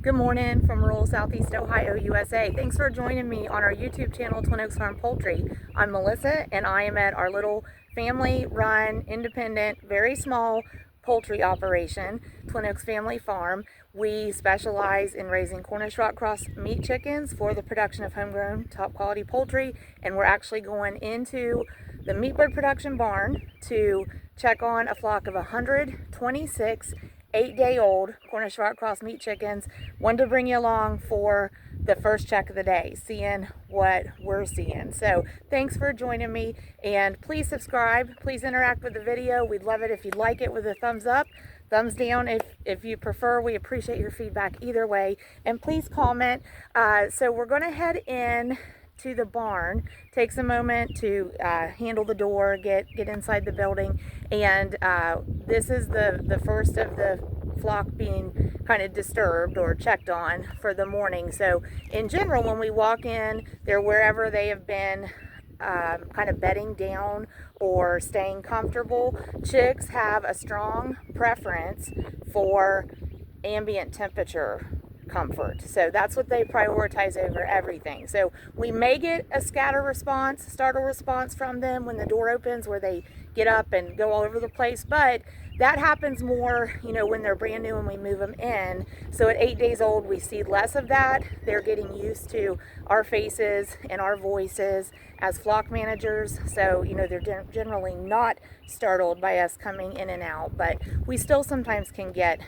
Good morning from rural Southeast Ohio, USA. Thanks for joining me on our YouTube channel, Twin Oaks Farm Poultry. I'm Melissa, and I am at our little family-run, independent, very small poultry operation, Twin Oaks Family Farm. We specialize in raising Cornish rock cross meat chickens for the production of homegrown, top-quality poultry, and we're actually going into the meat bird production barn to check on a flock of 126 8-day-old Cornish rock cross meat chickens. Wanted to bring you along for the first check of the day, seeing what we're seeing. So thanks for joining me, and please subscribe. Please interact with the video. We'd love it if you'd like it with a thumbs up, thumbs down if you prefer. We appreciate your feedback either way, and please comment. So we're going to head in to the barn, takes a moment to handle the door, get inside the building, and this is the first of the flock being kind of disturbed or checked on for the morning. So in general, when we walk in, they're wherever they have been kind of bedding down or staying comfortable. Chicks have a strong preference for ambient temperature comfort, so that's what they prioritize over everything. So we may get a startle response from them when the door opens, where they get up and go all over the place, but that happens more, when they're brand new and we move them in. So at 8 days old, we see less of that. They're getting used to our faces and our voices as flock managers, so they're generally not startled by us coming in and out, but we still sometimes can get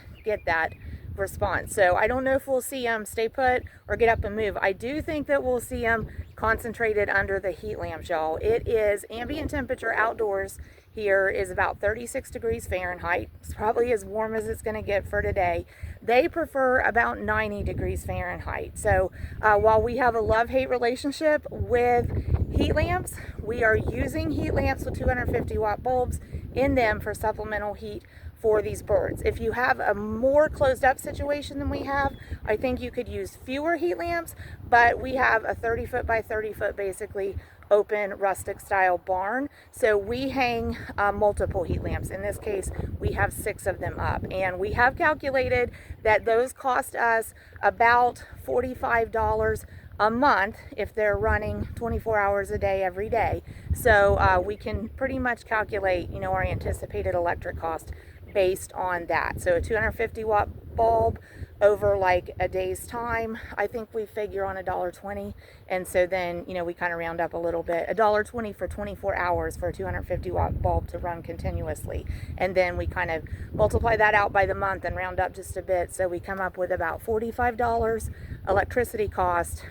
that response. So I don't know if we'll see them stay put or get up and move. I do think that we'll see them concentrated under the heat lamps, y'all. It is ambient temperature outdoors here is about 36 degrees Fahrenheit. It's probably as warm as it's going to get for today. They prefer about 90 degrees Fahrenheit. So while we have a love-hate relationship with heat lamps, we are using heat lamps with 250 watt bulbs in them for supplemental heat for these birds. If you have a more closed up situation than we have, I think you could use fewer heat lamps, but we have a 30 foot by 30 foot basically open rustic style barn, so we hang multiple heat lamps. In this case, we have 6 of them up, and we have calculated that those cost us about $45 a month if they're running 24 hours a day every day. So we can pretty much calculate our anticipated electric cost based on that. So a 250 watt bulb over like a day's time, I think we figure on $1.20, and so then we kind of round up a little bit, $1.20 for 24 hours for a 250 watt bulb to run continuously, and then we kind of multiply that out by the month and round up just a bit, so we come up with about $45 electricity cost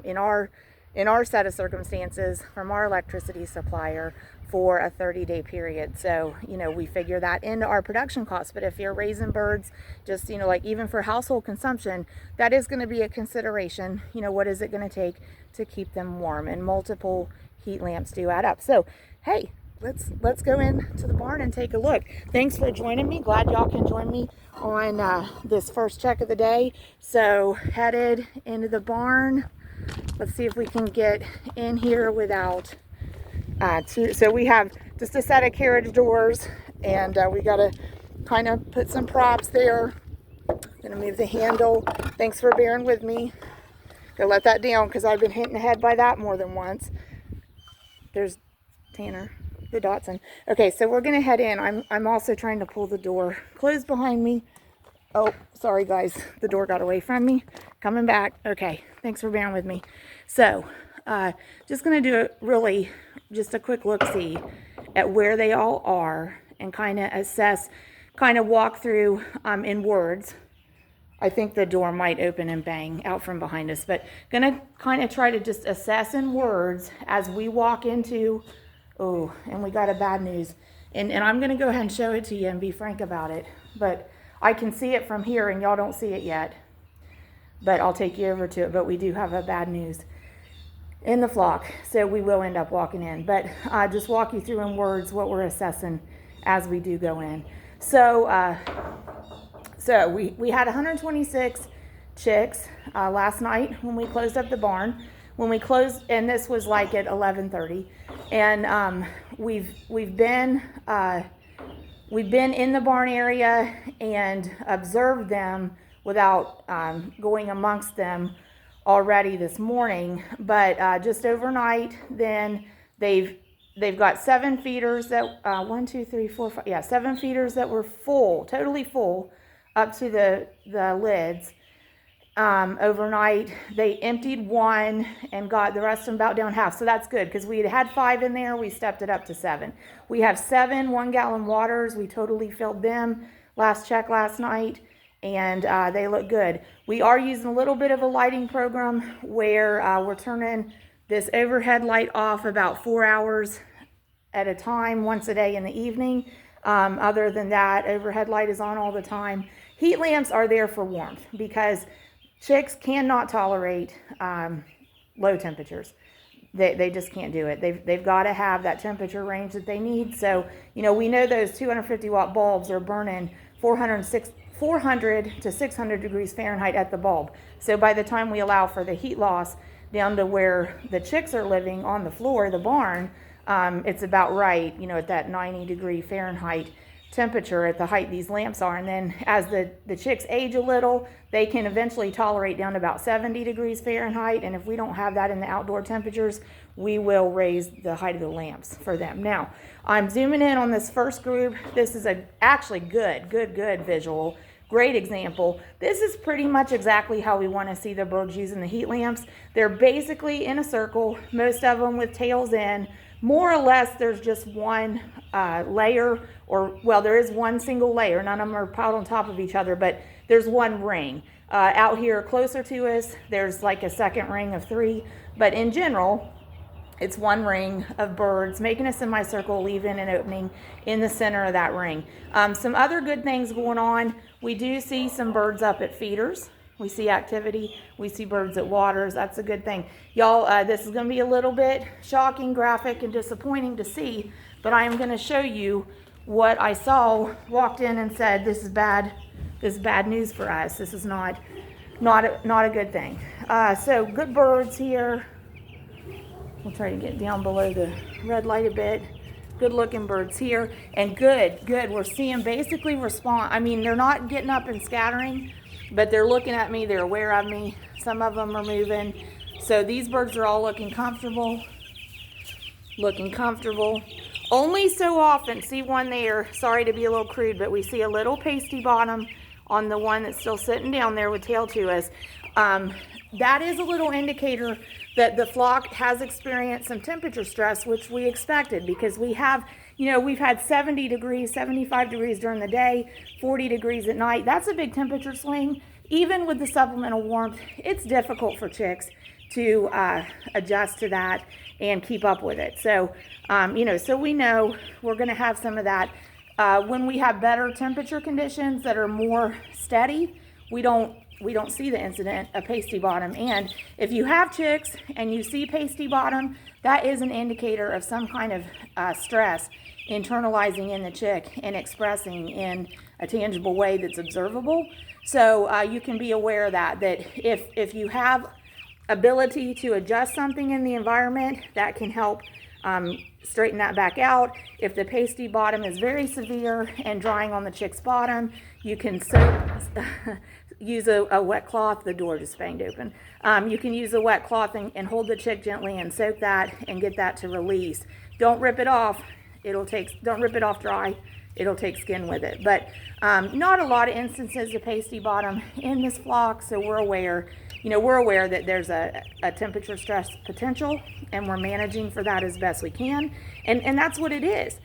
in our set of circumstances from our electricity supplier for a 30-day period. So we figure that into our production costs. But if you're raising birds, just like even for household consumption, that is going to be a consideration. What is it going to take to keep them warm? And multiple heat lamps do add up. So hey, let's go into the barn and take a look. Thanks for joining me. Glad y'all can join me on this first check of the day. So headed into the barn. Let's see if we can get in here without so we have just a set of carriage doors, and we got to kind of put some props there. Gonna move the handle. Thanks for bearing with me. Gotta let that down because I've been hit in the head by that more than once. There's Tanner, the Dotson. Okay, so we're gonna head in. I'm also trying to pull the door closed behind me. Oh, sorry guys, the door got away from me. Coming back. Okay, thanks for bearing with me. So just gonna do just a quick look-see at where they all are and kind of assess, kind of walk through in words. I think the door might open and bang out from behind us, but gonna kind of try to just assess in words as we walk into, oh, and we got a bad news. And I'm gonna go ahead and show it to you and be frank about it, but I can see it from here and y'all don't see it yet, but I'll take you over to it. But we do have a bad news in the flock, so we will end up walking in, but just walk you through in words what we're assessing as we do go in. So we had 126 chicks last night when we closed up the barn. When we closed, and this was like at 11:30, and we've been in the barn area and observed them without going amongst them already this morning. But just overnight, then they've got 7 feeders that 1, 2, 3, 4, 5, yeah, 7 feeders that were full, totally full, up to the lids. Overnight, they emptied 1 and got the rest of them about down half. So that's good, because we had 5 in there. We stepped it up to 7. We have 7 1-gallon waters. We totally filled them last check last night, and they look good. We are using a little bit of a lighting program where we're turning this overhead light off about 4 hours at a time, once a day in the evening. Other than that, overhead light is on all the time. Heat lamps are there for warmth, because chicks cannot tolerate low temperatures. They just can't do it. They've got to have that temperature range that they need. So, we know those 250 watt bulbs are burning 400 to 600 degrees Fahrenheit at the bulb. So by the time we allow for the heat loss down to where the chicks are living on the floor, the barn, it's about right, at that 90 degree Fahrenheit temperature at the height these lamps are. And then as the chicks age a little, they can eventually tolerate down to about 70 degrees Fahrenheit. And if we don't have that in the outdoor temperatures, we will raise the height of the lamps for them. Now, I'm zooming in on this first group. This is actually good visual. Great example. This is pretty much exactly how we want to see the birds using the heat lamps. They're basically in a circle, most of them with tails in. More or less, there's just one layer, there is one single layer. None of them are piled on top of each other, but there's one ring. Out here closer to us, there's like a second ring of 3, but in general, it's one ring of birds making a semicircle, leaving an opening in the center of that ring. Some other good things going on. We do see some birds up at feeders. We see activity. We see birds at waters. That's a good thing. Y'all, this is going to be a little bit shocking, graphic, and disappointing to see, but I am going to show you what I saw, walked in and said, this is bad news for us. This is not a good thing. So good birds here. We'll try to get down below the red light a bit. Good looking birds here, and good. We're seeing basically respond. I mean, they're not getting up and scattering, but they're looking at me. They're aware of me. Some of them are moving. So these birds are all looking comfortable. Only so often, see one there, sorry to be a little crude, but we see a little pasty bottom on the one that's still sitting down there with tail to us. That is a little indicator that the flock has experienced some temperature stress, which we expected, because we have, we've had 70 degrees, 75 degrees during the day, 40 degrees at night. That's a big temperature swing. Even with the supplemental warmth, it's difficult for chicks to adjust to that and keep up with it. So, so we know we're going to have some of that. When we have better temperature conditions that are more steady, we don't see the incident of pasty bottom. And if you have chicks and you see pasty bottom, that is an indicator of some kind of stress internalizing in the chick and expressing in a tangible way that's observable. So you can be aware of that if you have ability to adjust something in the environment, that can help straighten that back out. If the pasty bottom is very severe and drying on the chick's bottom, you can use a wet cloth. The door just banged open. You can use a wet cloth and hold the chick gently and soak that and get that to release. Don't rip it off. Don't rip it off dry. It'll take skin with it. But not a lot of instances of pasty bottom in this flock, so we're aware. We're aware that there's a temperature stress potential, and we're managing for that as best we can. And that's what it is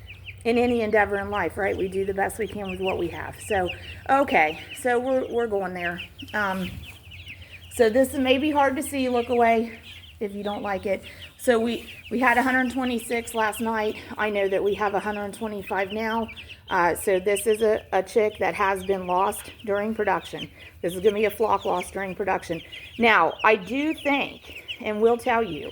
in any endeavor in life, right? We do the best we can with what we have. So, okay, so we're going there. So this may be hard to see. Look away if you don't like it. So we had 126 last night. I know that we have 125 now. So this is a chick that has been lost during production. This is going to be a flock loss during production. Now, I do think, and will tell you,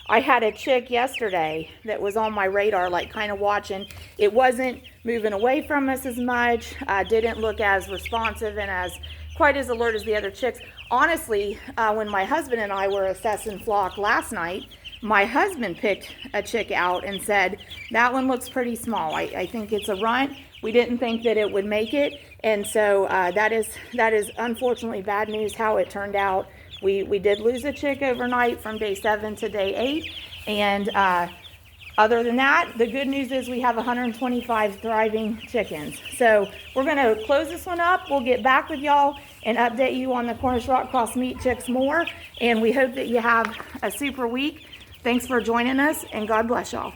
I had a chick yesterday that was on my radar, like kind of watching. It wasn't moving away from us as much, didn't look as responsive and quite as alert as the other chicks. Honestly, when my husband and I were assessing flock last night, my husband picked a chick out and said, that one looks pretty small. I think it's a runt. We didn't think that it would make it. And so that is unfortunately bad news how it turned out. We did lose a chick overnight from day 7 to day 8, and other than that, the good news is we have 125 thriving chickens. So we're going to close this one up. We'll get back with y'all and update you on the Cornish Rock Cross meat chicks more, and we hope that you have a super week. Thanks for joining us, and God bless y'all.